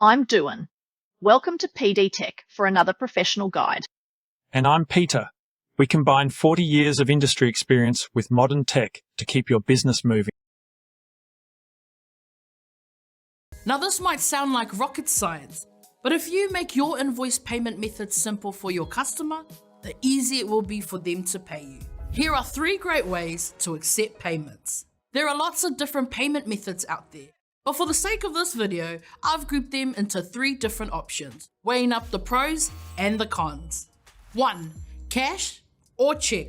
I'm Duan. Welcome to PD Tech for another professional guide. And I'm Peter. We combine 40 years of industry experience with modern tech to keep your business moving. Now this might sound like rocket science, but if you make your invoice payment method simple for your customer, the easier it will be for them to pay you. Here are 3 great ways to accept payments. There are lots of different payment methods out there, but for the sake of this video, I've grouped them into 3 different options, weighing up the pros and the cons. 1. Cash or check.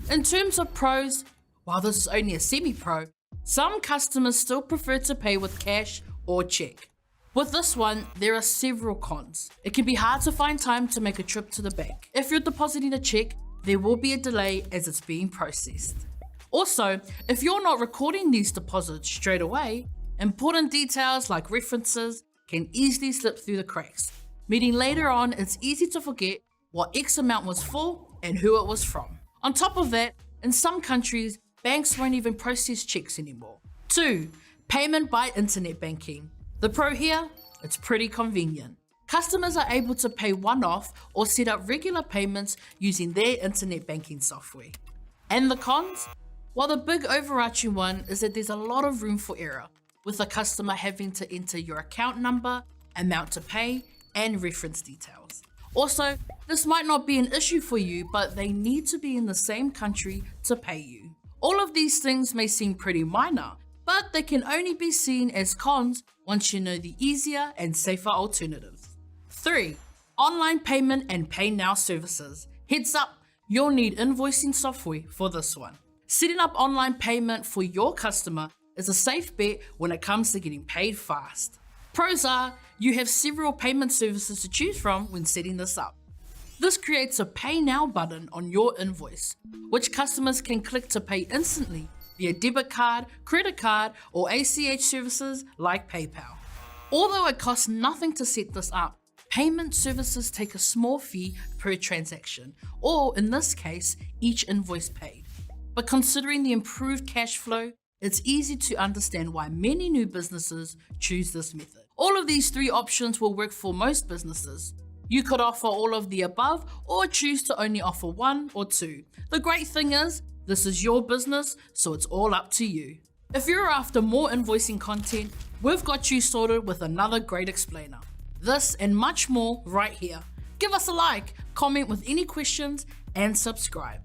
In terms of pros, while this is only a semi-pro, some customers still prefer to pay with cash or check. With this one, there are several cons. It can be hard to find time to make a trip to the bank. If you're depositing a check, there will be a delay as it's being processed. Also, if you're not recording these deposits straight away, important details like references can easily slip through the cracks, meaning later on it's easy to forget what X amount was for and who it was from. On top of that, in some countries, banks won't even process checks anymore. 2. Payment by internet banking. The pro here, it's pretty convenient. Customers are able to pay one-off or set up regular payments using their internet banking software. And the cons? Well, the big overarching one is that there's a lot of room for error, with a customer having to enter your account number, amount to pay, and reference details. Also, this might not be an issue for you, but they need to be in the same country to pay you. All of these things may seem pretty minor, but they can only be seen as cons once you know the easier and safer alternatives. 3. Online payment and pay now services. Heads up, you'll need invoicing software for this one. Setting up online payment for your customer is a safe bet when it comes to getting paid fast. Pros are, you have several payment services to choose from when setting this up. This creates a Pay Now button on your invoice, which customers can click to pay instantly via debit card, credit card, or ACH services like PayPal. Although it costs nothing to set this up, payment services take a small fee per transaction, or in this case, each invoice paid. But considering the improved cash flow, it's easy to understand why many new businesses choose this method. All of these 3 options will work for most businesses. You could offer all of the above or choose to only offer 1 or 2. The great thing is, this is your business, so it's all up to you. If you're after more invoicing content, we've got you sorted with another great explainer. This and much more right here. Give us a like, comment with any questions, and subscribe.